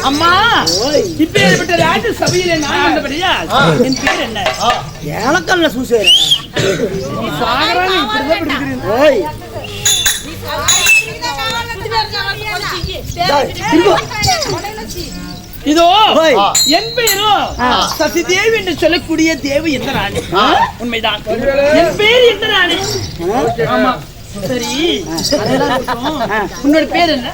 அம்மா இப்பேற்பட்ட ராஜ சபையிலே நான் வந்தபடியா என் பேர் என்ன? ஏலக்கல்ல சூசேர் இதோ என் பேரும் சசி தேவி என்று சொல்லக்கூடிய தேவி எந்த ராணி. உண்மைதான், என் பேர் எந்த ராணி. ஆமா சரி, உன்னோட பேர் என்ன?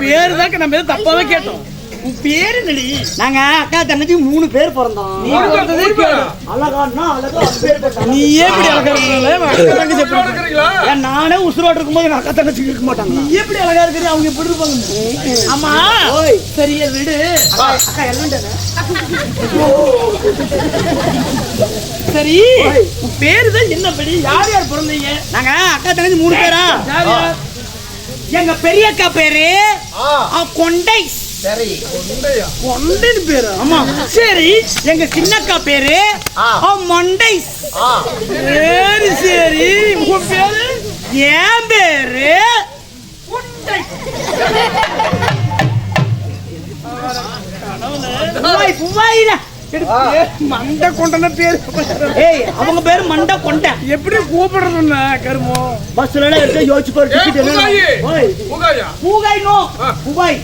பேரு தான் நம்ம தப்பாவே கேட்டோம். உன் பேரு என்னடி? நாங்க அக்கா தங்கச்சி 3 பேர் பிறந்தோம். அழகான்னா அழகா நீயே இப்படி அழகா நானே உசுரோடு இருக்கும்போது எங்க அக்கா தங்கச்சி இருக்க மாட்டாங்க. நீ எப்படி அழகா இருக்கிற அவங்க எப்படி இருப்பாங்க? ஆமா சரியா விடு. அக்கா எல்லாம் சரி, உன் பேரு தான் என்னபடி? யார் யார் பிறந்தீங்க? நாங்க அக்கா தங்கச்சி 3 பேரா. எங்க பெரிய அக்கா பேரு கொண்டை. கொண்டைன்னு பேரு. ஆமா சரி. எங்க சின்னக்கா பேரு மொண்டை. சரி சரி. உன் பேரு? என் பேரு மண்ட கொண்ட பேரு. அவங்க பேரு மண்ட கொண்ட. எப்படி கூப்பிடுறது கருமோ? பஸ்ல யோசிச்சு பாரு. பூகாய் no பூகாய்.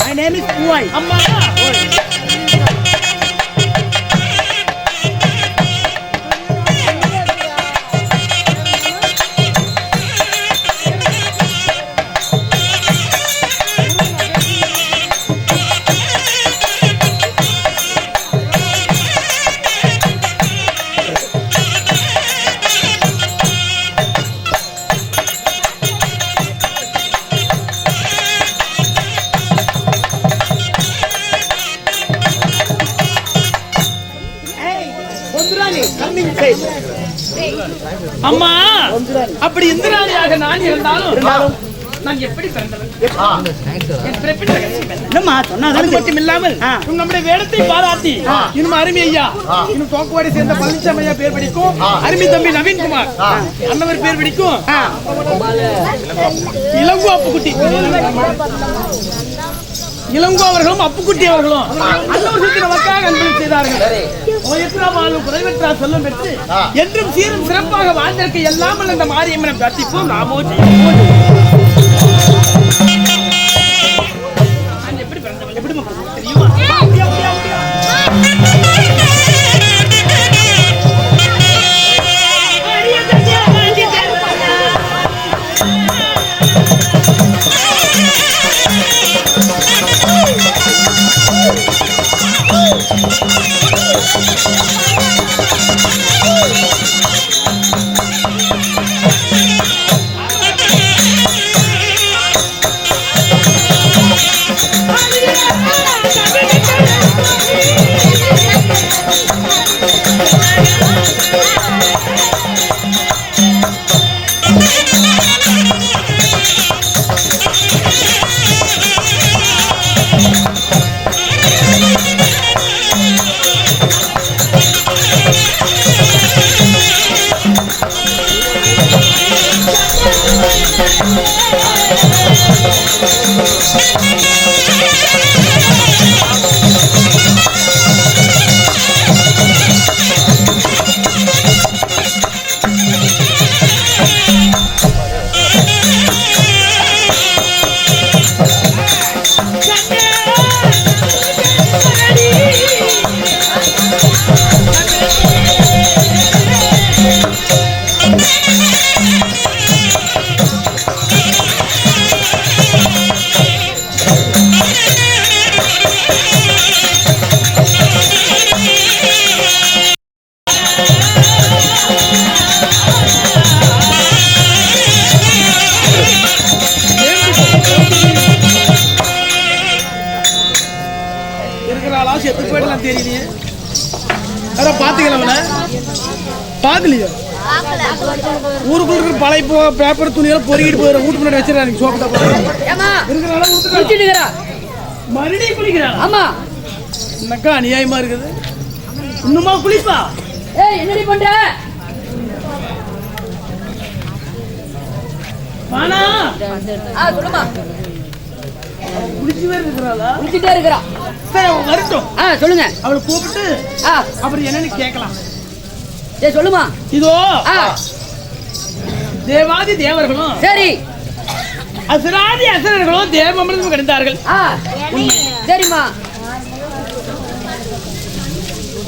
My name is Puai. அம்மா அம்மா அப்படி இந்திராணியாக நான் இருந்தாலும் நான் எப்படி பிறந்தவன்? மட்டும் இல்லாமல் நம்முடைய வேடத்தை பாராட்டி இன்னும் அருமை ஐயா, இன்னும் தோக்குவாடி சேர்ந்த பழனிசாமி ஐயா பேர் பிடிக்கும், அருமை தம்பி நவீன்குமார் அண்ணவர் பேர் பிடிக்கும், இளங்கோ அப்புக்குட்டி இளங்கோ அவர்களும் அப்புக்குட்டி அவர்களும் நமக்காக அன்பு செய்தார்கள். குறைவற்றா செல்லும் பெற்று என்றும் சீரும் சிறப்பாக வாழ்ந்திருக்க எல்லாமல் அந்த மாரியம்மனை பிரார்த்திப்போம். நாமோ எப்படி பிறந்தவன்? எப்படி தெரியுமா? அடையாளம் தெரியலையே. யாரா பாத்தீங்களா அவளை? பாக்கலையோ? ஊருக்குள்ள இருக்கிற பழைய பேப்பர் துணியெல்லாம் பொறுக்கிட்டு போயிட வீட்டு முன்னாடி வச்சிடறாங்க. சோப்பு மறுபடியும் குளிக்கிறாள். ஆமா, என்னக்கா அநியாயமா இருக்குது. இன்னுமா குளிப்பா? என்னடி பண்ற? வானா சொல்லுமா. குளிச்சுவே இருக்கிறாளா? குளிச்சுட்டே இருக்கிறா. சரி, அவன் வரட்டும். சொல்லுங்க. அவளை கூப்பிட்டு அப்புறம் என்னன்னு கேட்கலாம். சொல்லுமா. இதோ தேவாதி தேவர்களும் சரி அசுராதி அசுரர்களும் தேவமிருந்தும் கிடைத்தார்கள். சரிம்மா.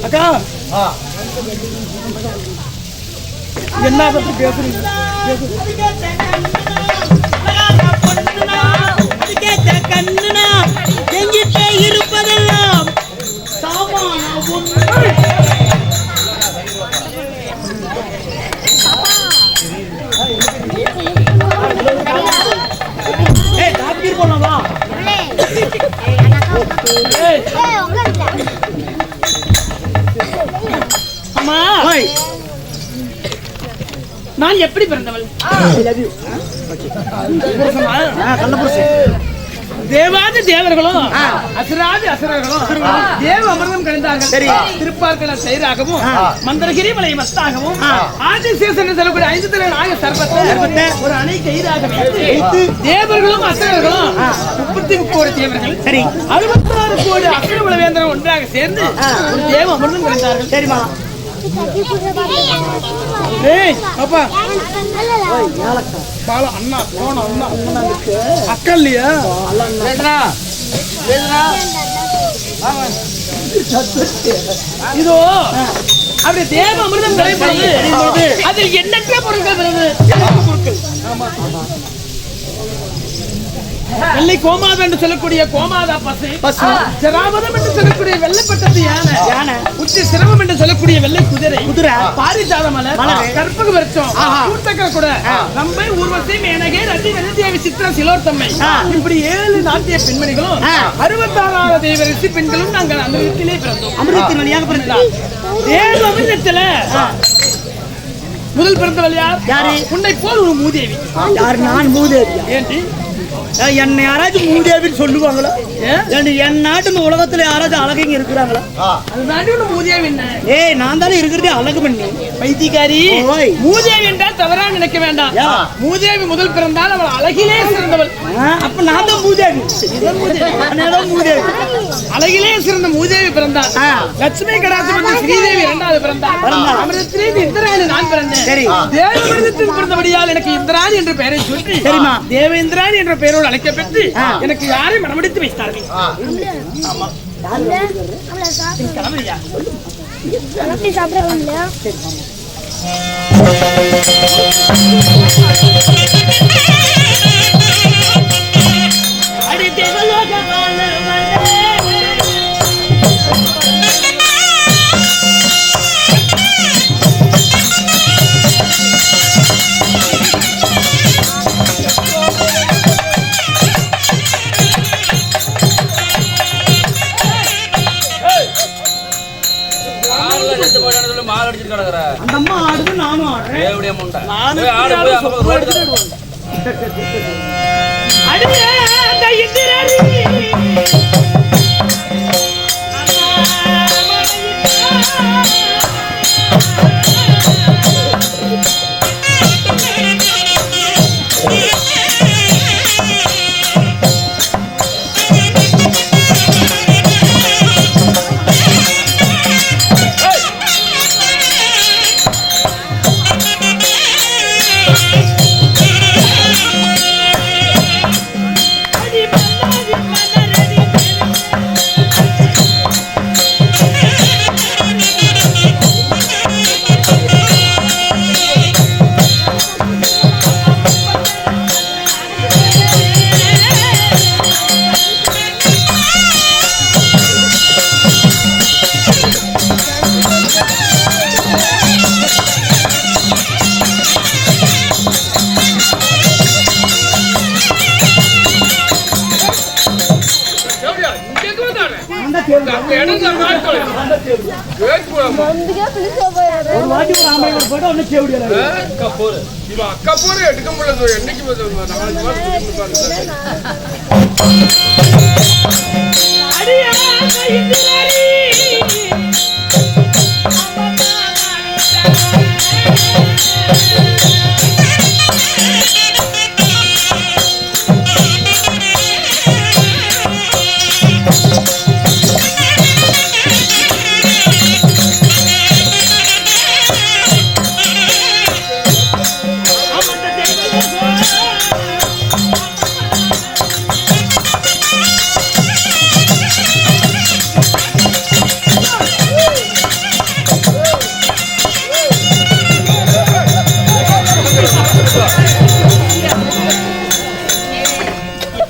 அக்கா என்ன பத்தி பேசுறீங்க? கண்ணுனா எங்கிட்ட இருப்பதெல்லாம் சாமான அம்மா, நான் எப்படி பிறந்தவள்? தேவாதி தேவர்களும் அசுராதி அசுரர்களும் தேவ அமிர்தம் கழிந்தார்கள். திருப்பார்க்கல செயலாகவும் மந்திரகிரி மலை மஸ்தாகவும் ஆதிசேஷன் சொல்லக்கூடிய 5 தலை நாக சர்பத்தை ஒரு அணை கயிறாக வைத்து தேவர்களும் அசுரர்களும் 33 கோடி தேவர்கள் 66 கோடி அசுர குலவேந்தர்கள் ஒன்றாக சேர்ந்து ஒரு தேவ அமிர்தம் கழிந்தார்கள். சரிமா? அப்பா பால அண்ணா போன அண்ணா அக்கா இல்லையா? இதோ அப்படி தேவ அமிர்தம் கிடைப்பது அதில் எண்ணற்ற பொருட்கள் வருது. வெள்ளை கோமாதா என்று சொல்லக்கூடிய கோமாதா பசு, ஜராவதம் என்று சொல்லக்கூடிய வெள்ளைப்பட்டது யானை, உச்சி சிரமம் என்று சொல்லக்கூடிய வெள்ளை குதிரை, பாரிஜாத மலர், கற்பக விருட்சம், கூர்த்தக்கர கூட, ரம்பை, ஊர்வசி, மேனகை, ரதி, வெள்ளதேவி, சித்ரா, சிலோர்த்தம்மை, இப்படி 7 நாட்டிய பெண்மணிகளும் 66 தேவரிசி பெண்களும் நாங்கள் அமிர்தத்திலே பிறந்தோம். அமிர்தத்தின் வழியாக பிறந்தார். 7 அமிர்தத்துல முதல் பிறந்தவள் யார்? உன்னை போல் ஒரு மூதேவி. யார்? நான் மூதேவி. ஏன்டி என்ன யாராச்சும் மூதேவின்னு சொல்லுவாங்களா? என் நாட்டு இந்த உலகத்துல யாராச்சும் அழகைங்க இருக்கிறாங்களா? ஏய், நான் தானே இருக்கிறதே அழகு பண்ணி வைத்தியக்காரி. மூதேவி என்றால் தவறா நினைக்க வேண்டாம். மூதேவி முதல் பிறந்தால் அவள் அழகிலே சிறந்தவள். அப்ப நான் தான் மூதேவி. மூதேவி அழகிலே சிறந்த மூதேவி பிறந்தாள். லட்சுமி கடாட்சி ஸ்ரீதேவி 2வது பிறந்தாள். அமிர்தத்திலே இந்திராணி நான் பிறந்தேன். தேவேந்திரத்தில் பிறந்தபடியால் எனக்கு இந்திராணி என்ற பெயரை சொல்லி தேவேந்திராணி என்ற பெயரோடு அழைக்கப்பட்டு எனக்கு யாரை மனமுடித்து வைத்தார்கள். அந்த அம்மா ஆடுது, நானும் ஆடுறேன். ஒரு வாட்டி ஒரு ஆம்பளை கூட போயிட்டு ஒன்னும் சேவடியா அக்கா போற எடுக்க முடியல என்னைக்கு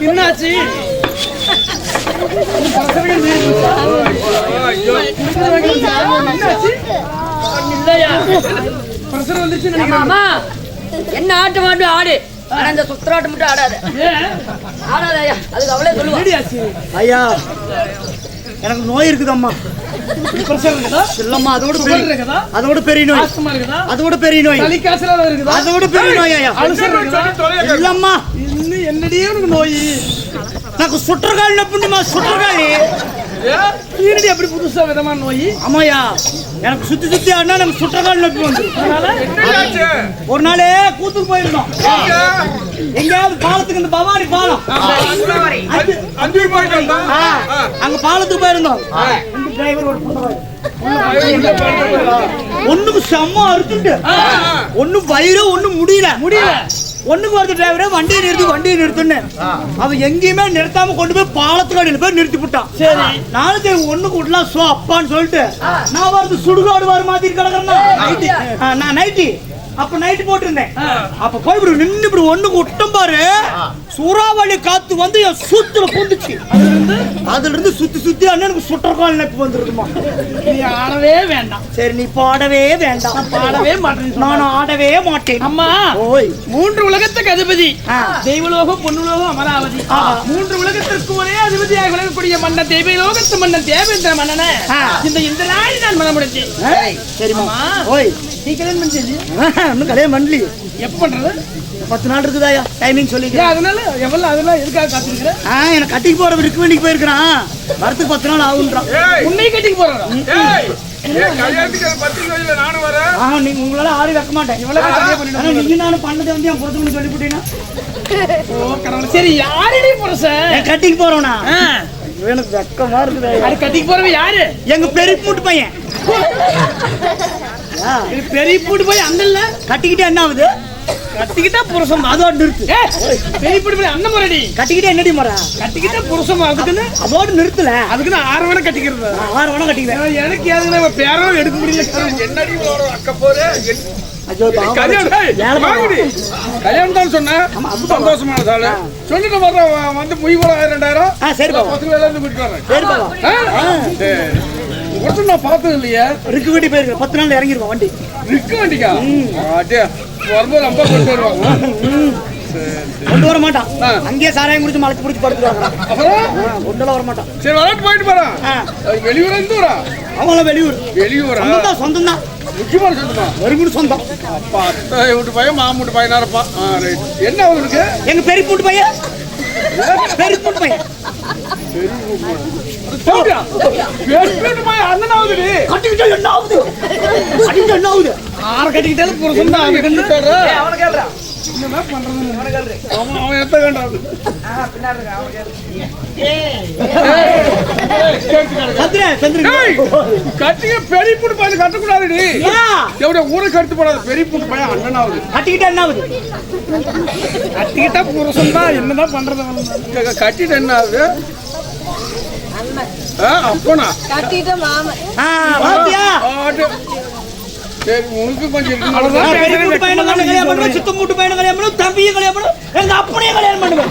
என்னாச்சு? இல்லையா பிரஷர் வந்துச்சு ஆமா என்ன ஆட்டு மாட்டு ஆடு ஆனா இந்த சுத்தராட்டம் மட்டும் ஆடாத ஆடாதயா அதுக்கு அவளே சொல்லுவா ஐயா எனக்கு நோய் இருக்குதம்மா இல்லம்மா அதோட பெரிய நோய் அதோட பெரிய நோய் அதோட பெரிய நோய் ஐயா இல்லம்மா இன்னும் என்னடியே உனக்கு நோய் నాకు சுற்றகால் நப்புண்டுமா சுற்றகாலி என்னடி அப்படி புதுசா விதமான நோய் ஆமாயா எனக்கு சுத்தி சுத்தி ஆனா நமக்கு சுற்றகால் நப்பு வந்து ஒரு நாளே கூத்துக்கு போயிருந்தோம் எங்கயாவது பாலத்துக்கு இந்த பவானி பாலம் அங்க பாலத்துக்கு போயிருந்தோம் டிரைவர் ஒரு ஒண்ணுக்கு செம்ம அறுத்துட்டு ஒண்ணு வயிறு ஒண்ணு முடியல ஒண்ணுக்கு வருது டிரைவரே வண்டியை நிறுத்துன்னு அவன் எங்கேயுமே நிறுத்தாம கொண்டு போய் பாலத்துக்கு அடியில் போய் நிறுத்தி விட்டான். சரி நாளைக்கு ஒண்ணுக்கு விடலாம் சோ அப்பான்னு சொல்லிட்டு நான் வருது சுடுகாடு வர மாதிரி கிடக்குறேன் நான் நைட்டி அப்ப நைட்டு போட்டிருந்தேன். அப்ப போய் இப்படி நின்று இப்படி ஒண்ணுக்கு விட்டம் பாரு சூறாவளி காத்து வந்து என் சுத்துல புந்துச்சு. அதுல இருந்து சுத்தி சுத்தி அண்ணனுக்கு சுற்றக்கால் நெப்பு வந்துருக்குமா. நீ ஆடவே வேண்டாம். சரி நீ பாடவே வேண்டாம். பாடவே மாட்டேன். நான் ஆடவே மாட்டேன். அம்மா ஓய் 3 உலகத்துக்கு அதிபதி தெய்வலோகம் பொன்னுலோகம் அமராவதி 3 உலகத்திற்கு ஒரே அதிபதியாக விளங்கக்கூடிய மன்னன் தெய்வலோகத்து மன்னன் தேவேந்திர மன்னனை இந்த நாள் நான் மனமுடிச்சேன். சரிம்மா ஓய் நீ கல்யாணம் பண்ணிச்சு இன்னும் கல்யாணம் பண்ணலி எப்ப பண்றது? 10 நாள் இருக்குதாயா டைமிங் சொல்லிக்கிறேன். அதனால எவ்வளவு அதெல்லாம் எதுக்காக காத்திருக்கிறேன்? எனக்கு கட்டிக்கு போற விற்கு வேண்டிக்கு போயிருக்கிறான் வரத்துக்கு 10 நாள் ஆகுன்றான். உன்னை கட்டிக்கு போறான். நீங்க உங்களால ஆடி வைக்க மாட்டேன். நீங்க நானும் பண்ணதை வந்து என் புறத்துக்கு சொல்லி போட்டீங்கன்னா சரி யாரடி புருஷன் கட்டிக்கு போறோம்னா எனக்கு வெக்கமா இருக்குது. அது கட்டிக்கு போறவன் யாரு? எங்க பெரிய மூட்டு பையன். பெரிய பூட்டு போய் அண்ணல்ல கட்டிக்கிட்டே என்ன ஆகுது? கட்டிக்கிட்டா புருஷம் அதோடு நிறுத்து. பெரிய பூட்டு போய் அண்ணன் முறைடி கட்டிக்கிட்டே என்னடி முறை? கட்டிக்கிட்டா புருஷம் அதுக்குன்னு அதோடு நிறுத்தல. அதுக்குன்னு 6 வனம் கட்டிக்கிறது. 6 வனம் கட்டிக்கிறேன். எனக்கு எதுனா பேரும் எடுக்க முடியல. என்னடி அக்க போறே கல்யாணம் தான் சொன்னேன். சந்தோஷமான சாலை சொல்லிட்டு வர்றேன் வந்து முய் கூட 2000 சரி பசங்க எல்லாம் கூட்டிட்டு வரேன். சரி பாபா ஒருத்தர் நான் பார்த்தது இல்லையா? ரிக்கு வண்டி போயிருக்கேன் 10 நாள் இறங்கிருக்கோம் வண்டி. ரிக்கு வண்டிக்கா? வரும்போது ரொம்ப கொண்டு வருவாங்க. கொண்டு வர மாட்டான். அங்கேயே சாராயம் குடிச்சு மலைச்சு பிடிச்சி படுத்துருவாங்க. அப்புறம் கொண்டு வர மாட்டான். சரி வரட்டு போயிட்டு போறான். வெளியூர் இருந்து வரா? அவங்களாம் வெளியூர். வெளியூரா? சொந்தம் தான். முக்கியமான சொந்தமா? வெறும் சொந்தம். அப்பா அத்தை வீட்டு பையன் மாமூட்டு வீட்டு பையனா இருப்பான். என்ன அவருக்கு? எங்க பெரிய பூட்டு பையன். பெரிய பூட்டு பையன். அண்ணனாவது கட்டிக்கிட்டா என்ன ஆகுது? கட்டிக்கிட்டா என்ன ஆகுது? 6 கட்டிக்கிட்டாலும் புருஷன் தான். அவனை கேள்றான். அவன் எத்த வேண்டாம். கட்டிக்க பெரிய பூட்டு பையன் கட்டக்கூடாது. எவ்வளவு ஊரை கட்டு போடாது. பெரிய பூட்டு பையன் அண்ணனாவது. கட்டிக்கிட்டா என்ன ஆகுது? கட்டிக்கிட்டா புருஷன் தான். என்னதான் பண்றது? கட்டிட்டு என்ன ஆகுது? அப்பனா கட்டிட்ட மாமன் சரி உனக்கு கொஞ்சம் சுத்தம் மூட்டு பையனை கல்யாணம் பண்ணும் தம்பியும் கல்யாணம் பண்ணும் எங்க அப்பனையும் கல்யாணம் பண்ணுவேன்.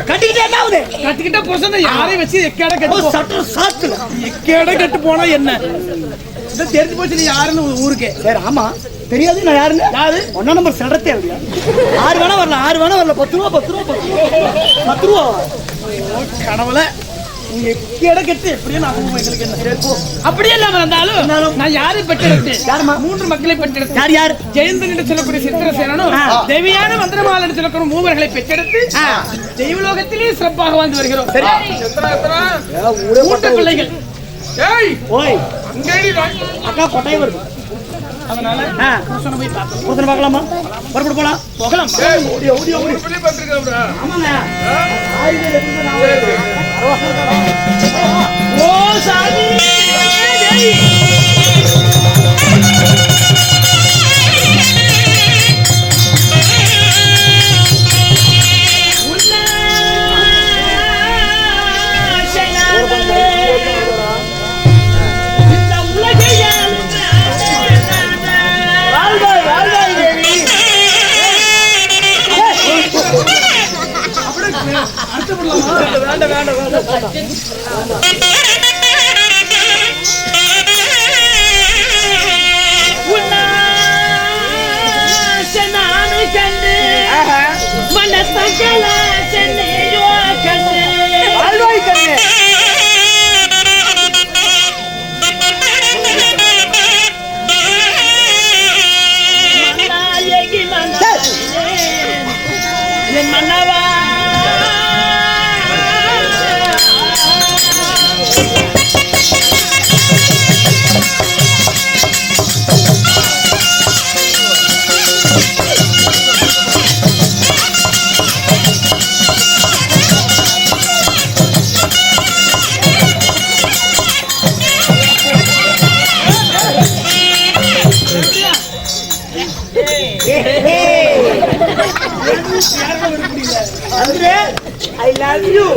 கட்டிக்கிட்டே என்ன ஆகுது? கட்டிக்கிட்டா புருஷன் யாரையும் வச்சு எக்கேட கட்டு சட்ட சாத்துல எக்கேட கட்டு போனா என்ன தெரிஞ்சு போச்சு நீ யாருன்னு ஊருக்கே. சரி ஆமா தெரியாது நான் யாருன்னு. யாரு 1 நம்பர் சிலரத்தே அப்படியா? 6 வேணா வரல 10 ரூபா 10 ரூபா 10 ரூபா 10 ரூபா கனவுல கிடக்கட்டு எப்படியும் நான் எங்களுக்கு என்ன அப்படியே இல்லாம இருந்தாலும் நான் யாரை பெற்றெடுத்தேன்? யாருமா? 3 மக்களை பெற்றெடுத்தேன். யார் யார்? ஜெயந்தன் என்று சொல்லக்கூடிய சித்திரசேனனும் தேவியான மந்திரமாலை என்று சொல்லக்கூடிய 3 மகளை பெற்றெடுத்து தெய்வலோகத்திலே சிறப்பாக வாழ்ந்து வருகிறோம். மூத்த பிள்ளைகள். ஏய் ஓய் அங்கேடி அக்கா கொட்டாய் வருது. அதனால புருஷனை போய் பார்த்தோம். புருஷனை பார்க்கலாமா? புறப்பட்டு போலாம். போகலாம். ஏய் ஒரு பிள்ளை பத்திருக்கா ஆமாங்க. ஓ சாமி I love you.